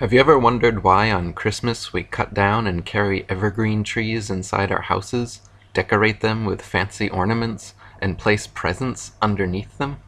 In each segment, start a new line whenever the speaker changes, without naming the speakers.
Have you ever wondered why on Christmas we cut down and carry evergreen trees inside our houses, decorate them with fancy ornaments, and place presents underneath them?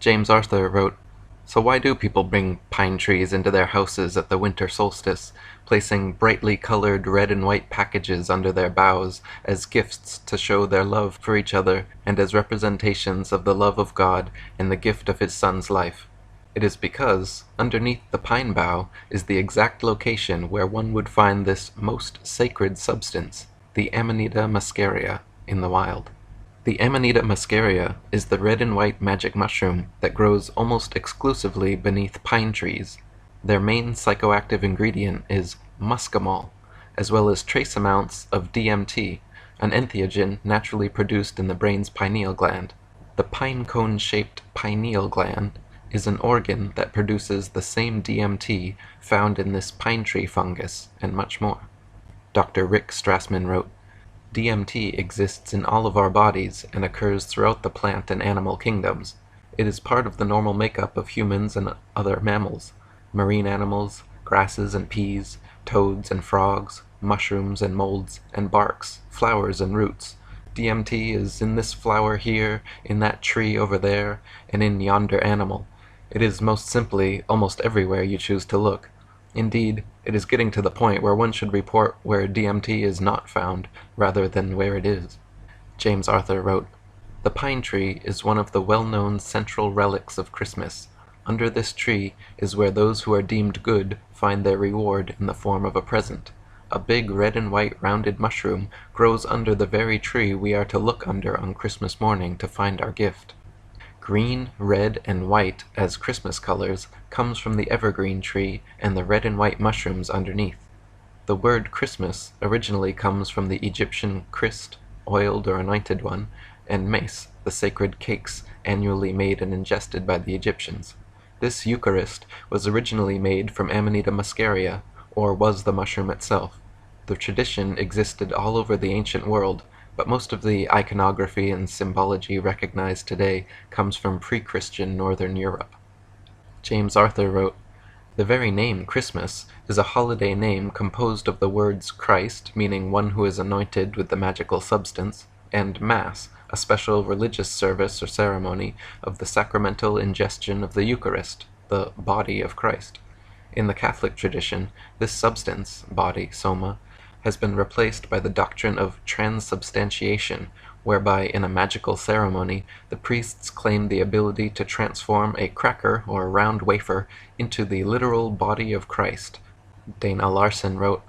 James Arthur wrote, "So why do people bring pine trees into their houses at the winter solstice, placing brightly colored red and white packages under their boughs as gifts to show their love for each other and as representations of the love of God and the gift of His Son's life? It is because, underneath the pine bough, is the exact location where one would find this most sacred substance, the Amanita muscaria, in the wild." The Amanita muscaria is the red and white magic mushroom that grows almost exclusively beneath pine trees. Their main psychoactive ingredient is muscimol, as well as trace amounts of DMT, an entheogen naturally produced in the brain's pineal gland. The pine cone-shaped pineal gland is an organ that produces the same DMT found in this pine tree fungus, and much more. Dr. Rick Strassman wrote, "DMT exists in all of our bodies and occurs throughout the plant and animal kingdoms. It is part of the normal makeup of humans and other mammals, marine animals, grasses and peas, toads and frogs, mushrooms and molds and barks, flowers and roots. DMT is in this flower here, in that tree over there, and in yonder animal. It is most simply almost everywhere you choose to look. Indeed, it is getting to the point where one should report where DMT is not found, rather than where it is." James Arthur wrote, "The pine tree is one of the well-known central relics of Christmas. Under this tree is where those who are deemed good find their reward in the form of a present. A big red and white rounded mushroom grows under the very tree we are to look under on Christmas morning to find our gift. Green, red, and white as Christmas colors comes from the evergreen tree and the red and white mushrooms underneath. The word Christmas originally comes from the Egyptian Christ, oiled or anointed one, and mace, the sacred cakes annually made and ingested by the Egyptians. This Eucharist was originally made from Amanita muscaria, or was the mushroom itself. The tradition existed all over the ancient world, but most of the iconography and symbology recognized today comes from pre-Christian Northern Europe." James Arthur wrote, "The very name Christmas is a holiday name composed of the words Christ, meaning one who is anointed with the magical substance, and Mass, a special religious service or ceremony of the sacramental ingestion of the Eucharist, the body of Christ. In the Catholic tradition, this substance, body, soma, has been replaced by the doctrine of transubstantiation, whereby in a magical ceremony the priests claim the ability to transform a cracker or round wafer into the literal body of Christ." Dana Larson wrote,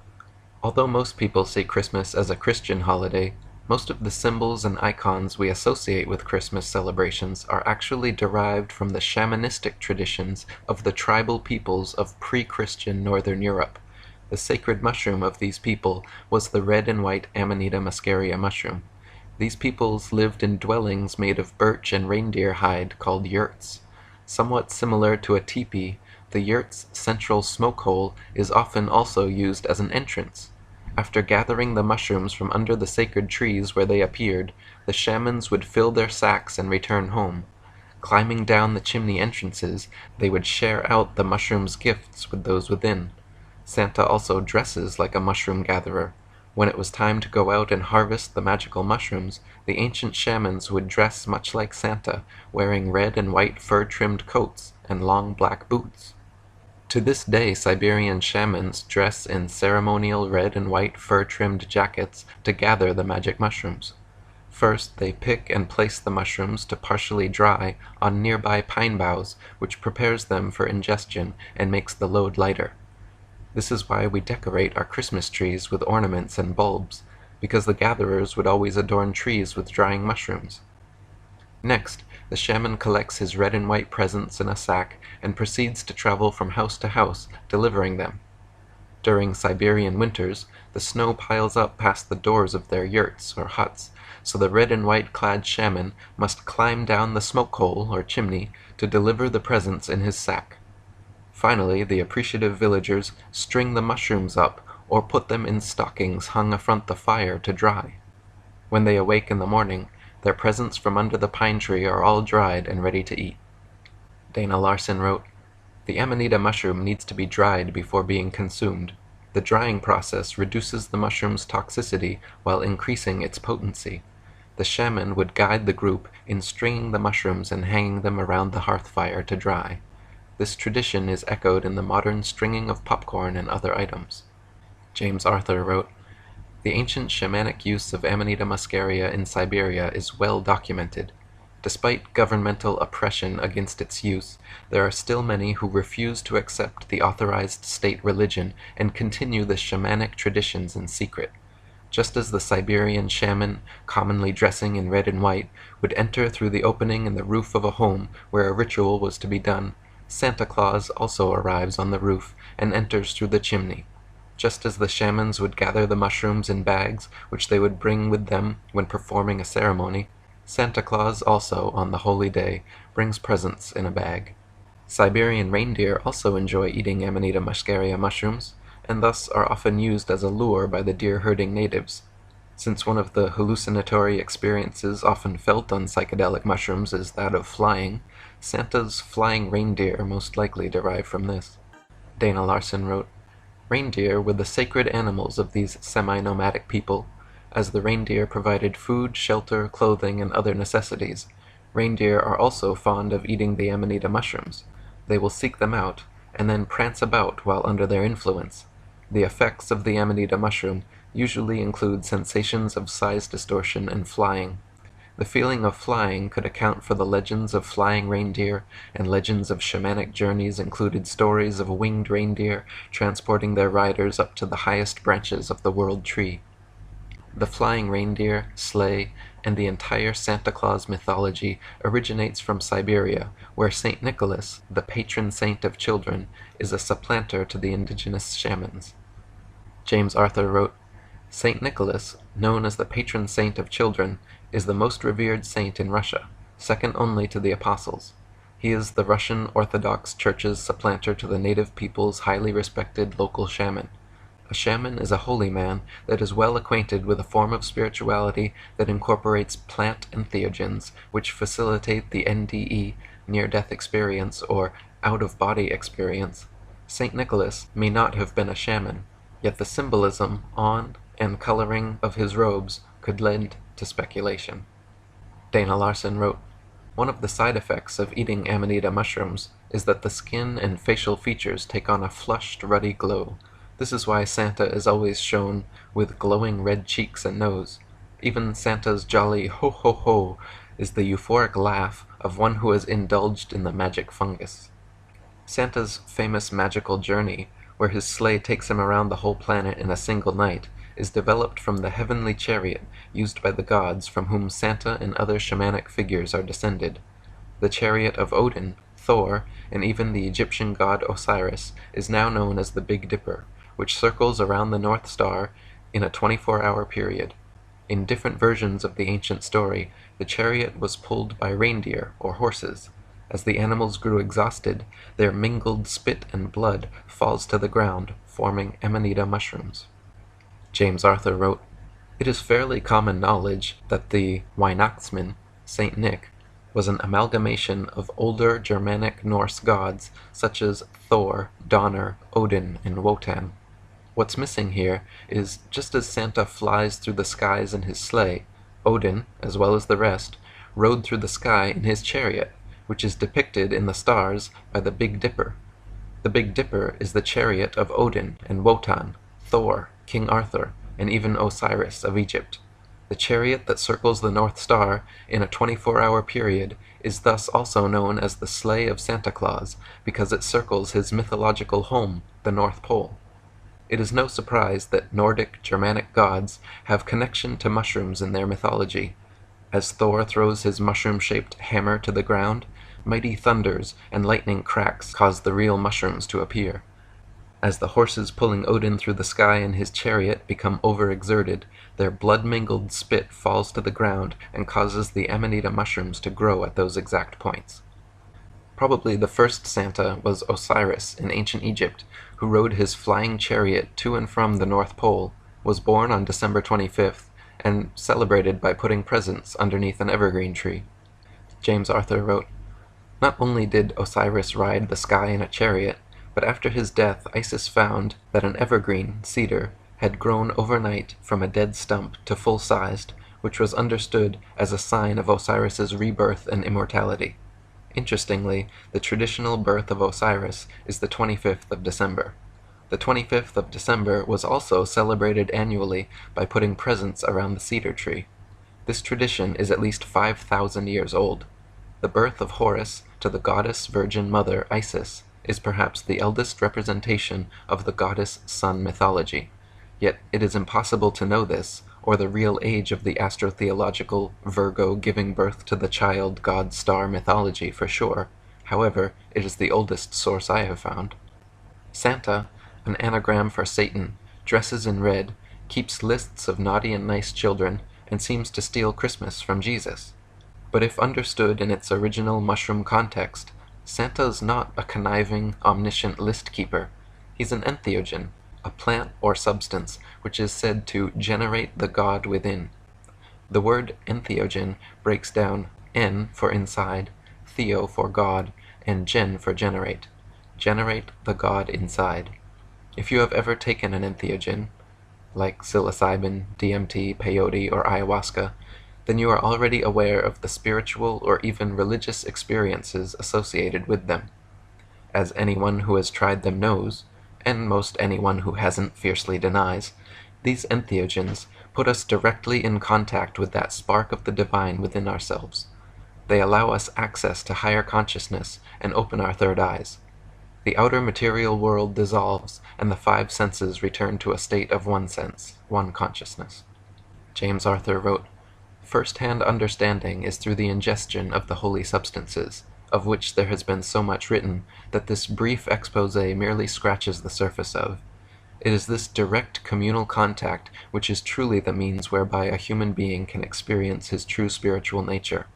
"Although most people see Christmas as a Christian holiday, most of the symbols and icons we associate with Christmas celebrations are actually derived from the shamanistic traditions of the tribal peoples of pre-Christian Northern Europe. The sacred mushroom of these people was the red and white Amanita muscaria mushroom. These peoples lived in dwellings made of birch and reindeer hide called yurts. Somewhat similar to a teepee, the yurt's central smoke hole is often also used as an entrance. After gathering the mushrooms from under the sacred trees where they appeared, the shamans would fill their sacks and return home. Climbing down the chimney entrances, they would share out the mushrooms' gifts with those within. Santa also dresses like a mushroom gatherer. When it was time to go out and harvest the magical mushrooms, the ancient shamans would dress much like Santa, wearing red and white fur-trimmed coats and long black boots. To this day, Siberian shamans dress in ceremonial red and white fur-trimmed jackets to gather the magic mushrooms. First, they pick and place the mushrooms to partially dry on nearby pine boughs, which prepares them for ingestion and makes the load lighter. This is why we decorate our Christmas trees with ornaments and bulbs, because the gatherers would always adorn trees with drying mushrooms. Next, the shaman collects his red and white presents in a sack and proceeds to travel from house to house, delivering them. During Siberian winters, the snow piles up past the doors of their yurts or huts, so the red and white clad shaman must climb down the smoke hole or chimney to deliver the presents in his sack. Finally, the appreciative villagers string the mushrooms up or put them in stockings hung affront the fire to dry. When they awake in the morning, their presents from under the pine tree are all dried and ready to eat. Dana Larson wrote, The amanita mushroom needs to be dried before being consumed. The drying process reduces the mushroom's toxicity while increasing its potency. The shaman would guide the group in stringing the mushrooms and hanging them around the hearth fire to dry. This tradition is echoed in the modern stringing of popcorn and other items. James Arthur wrote, "The ancient shamanic use of Amanita muscaria in Siberia is well documented. Despite governmental oppression against its use, there are still many who refuse to accept the authorized state religion and continue the shamanic traditions in secret. Just as the Siberian shaman, commonly dressing in red and white, would enter through the opening in the roof of a home where a ritual was to be done, Santa Claus also arrives on the roof and enters through the chimney. Just as the shamans would gather the mushrooms in bags which they would bring with them when performing a ceremony, Santa Claus also, on the holy day, brings presents in a bag. Siberian reindeer also enjoy eating Amanita muscaria mushrooms, and thus are often used as a lure by the deer-herding natives. Since one of the hallucinatory experiences often felt on psychedelic mushrooms is that of flying, Santa's flying reindeer most likely derive from this." Dana Larson wrote, "Reindeer were the sacred animals of these semi-nomadic people. As the reindeer provided food, shelter, clothing, and other necessities, reindeer are also fond of eating the amanita mushrooms. They will seek them out, and then prance about while under their influence. The effects of the amanita mushroom usually include sensations of size distortion and flying. The feeling of flying could account for the legends of flying reindeer, and legends of shamanic journeys included stories of winged reindeer transporting their riders up to the highest branches of the world tree. The flying reindeer, sleigh, and the entire Santa Claus mythology originates from Siberia, where Saint Nicholas, the patron saint of children, is a supplanter to the indigenous shamans." James Arthur wrote, "Saint Nicholas, known as the patron saint of children, is the most revered saint in Russia, second only to the apostles. He is the Russian Orthodox Church's supplanter to the native people's highly respected local shaman. A shaman is a holy man that is well acquainted with a form of spirituality that incorporates plant entheogens, which facilitate the NDE, near-death experience, or out-of-body experience. Saint Nicholas may not have been a shaman, yet the symbolism on and coloring of his robes could lend to speculation." Dana Larson wrote, "One of the side effects of eating amanita mushrooms is that the skin and facial features take on a flushed, ruddy glow. This is why Santa is always shown with glowing red cheeks and nose. Even Santa's jolly ho-ho-ho is the euphoric laugh of one who has indulged in the magic fungus." Santa's famous magical journey, where his sleigh takes him around the whole planet in a single night, is developed from the heavenly chariot used by the gods from whom Santa and other shamanic figures are descended. The chariot of Odin, Thor, and even the Egyptian god Osiris is now known as the Big Dipper, which circles around the North Star in a 24-hour period. In different versions of the ancient story, the chariot was pulled by reindeer or horses. As the animals grew exhausted, their mingled spit and blood falls to the ground, forming amanita mushrooms. James Arthur wrote, "It is fairly common knowledge that the Weihnachtsmann, Saint Nick, was an amalgamation of older Germanic Norse gods such as Thor, Donner, Odin, and Wotan. What's missing here is, just as Santa flies through the skies in his sleigh, Odin, as well as the rest, rode through the sky in his chariot, which is depicted in the stars by the Big Dipper. The Big Dipper is the chariot of Odin and Wotan, Thor, King Arthur, and even Osiris of Egypt. The chariot that circles the North Star in a 24-hour period is thus also known as the Sleigh of Santa Claus, because it circles his mythological home, the North Pole. It is no surprise that Nordic Germanic gods have connection to mushrooms in their mythology. As Thor throws his mushroom-shaped hammer to the ground, mighty thunders and lightning cracks cause the real mushrooms to appear. As the horses pulling Odin through the sky in his chariot become overexerted, their blood-mingled spit falls to the ground and causes the amanita mushrooms to grow at those exact points. Probably the first Santa was Osiris in ancient Egypt, who rode his flying chariot to and from the North Pole, was born on December 25th, and celebrated by putting presents underneath an evergreen tree. James Arthur wrote, Not only did Osiris ride the sky in a chariot, but after his death Isis found that an evergreen, cedar, had grown overnight from a dead stump to full-sized, which was understood as a sign of Osiris's rebirth and immortality. Interestingly, the traditional birth of Osiris is the 25th of December. The 25th of December was also celebrated annually by putting presents around the cedar tree. This tradition is at least 5,000 years old. The birth of Horus to the goddess virgin mother Isis is perhaps the eldest representation of the goddess sun mythology. Yet it is impossible to know this, or the real age of the astrotheological Virgo giving birth to the child god star mythology for sure. However, it is the oldest source I have found. Santa, an anagram for Satan, dresses in red, keeps lists of naughty and nice children, and seems to steal Christmas from Jesus. But if understood in its original mushroom context, Santa's not a conniving, omniscient list keeper. He's an entheogen, a plant or substance which is said to generate the god within. The word entheogen breaks down en for inside, theo for god, and gen for generate. Generate the god inside. If you have ever taken an entheogen, like psilocybin, DMT, peyote, or ayahuasca, then you are already aware of the spiritual or even religious experiences associated with them. As anyone who has tried them knows, and most anyone who hasn't fiercely denies, these entheogens put us directly in contact with that spark of the divine within ourselves. They allow us access to higher consciousness and open our third eyes. The outer material world dissolves, and the five senses return to a state of one sense, one consciousness. James Arthur wrote, "First-hand understanding is through the ingestion of the holy substances, of which there has been so much written that this brief expose merely scratches the surface of. It is this direct communal contact which is truly the means whereby a human being can experience his true spiritual nature.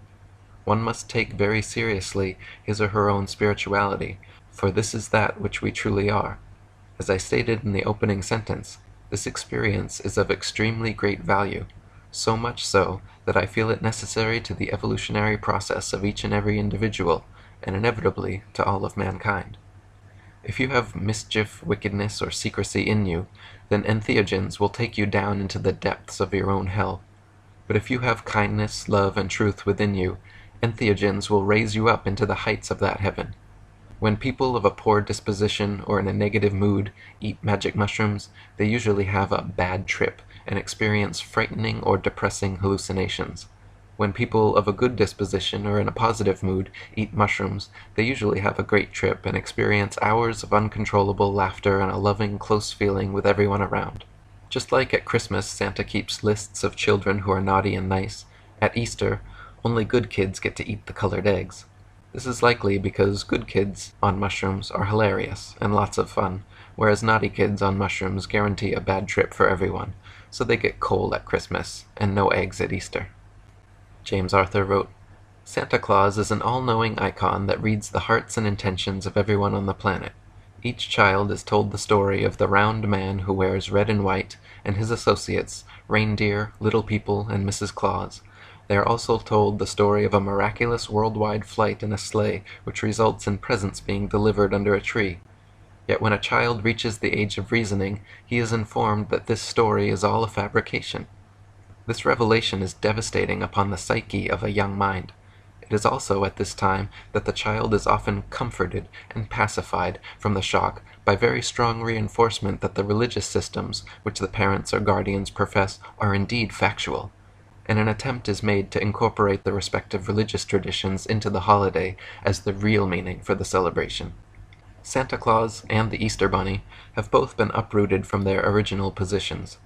One must take very seriously his or her own spirituality, for this is that which we truly are. As I stated in the opening sentence, this experience is of extremely great value, so much so that I feel it necessary to the evolutionary process of each and every individual, and inevitably to all of mankind. If you have mischief, wickedness, or secrecy in you, then entheogens will take you down into the depths of your own hell. But if you have kindness, love, and truth within you, entheogens will raise you up into the heights of that heaven. When people of a poor disposition or in a negative mood eat magic mushrooms, they usually have a bad trip and experience frightening or depressing hallucinations. When people of a good disposition or in a positive mood eat mushrooms, they usually have a great trip and experience hours of uncontrollable laughter and a loving, close feeling with everyone around. Just like at Christmas Santa keeps lists of children who are naughty and nice, at Easter only good kids get to eat the colored eggs. This is likely because good kids on mushrooms are hilarious and lots of fun, whereas naughty kids on mushrooms guarantee a bad trip for everyone, so they get coal at Christmas and no eggs at Easter. James Arthur wrote, "Santa Claus is an all-knowing icon that reads the hearts and intentions of everyone on the planet. Each child is told the story of the round man who wears red and white, and his associates, reindeer, little people, and Mrs. Claus. They are also told the story of a miraculous worldwide flight in a sleigh which results in presents being delivered under a tree. Yet when a child reaches the age of reasoning, he is informed that this story is all a fabrication. This revelation is devastating upon the psyche of a young mind. It is also at this time that the child is often comforted and pacified from the shock by very strong reinforcement that the religious systems which the parents or guardians profess are indeed factual, and an attempt is made to incorporate the respective religious traditions into the holiday as the real meaning for the celebration. Santa Claus and the Easter Bunny have both been uprooted from their original positions.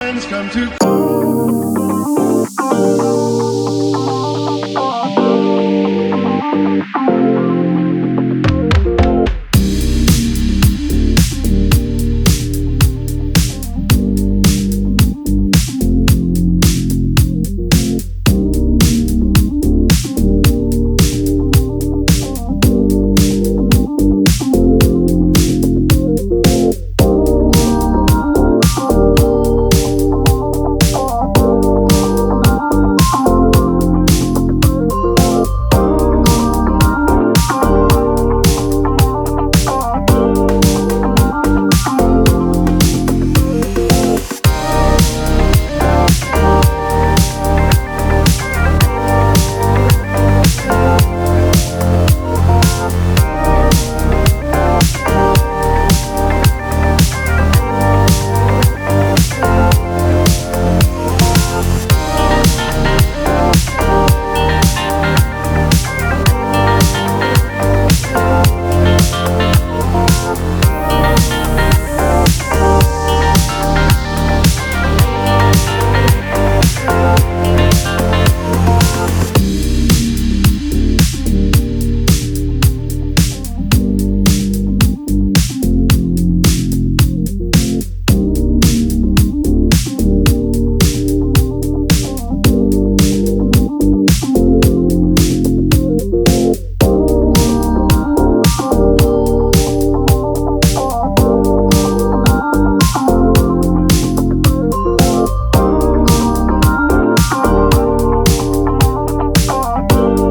friends come to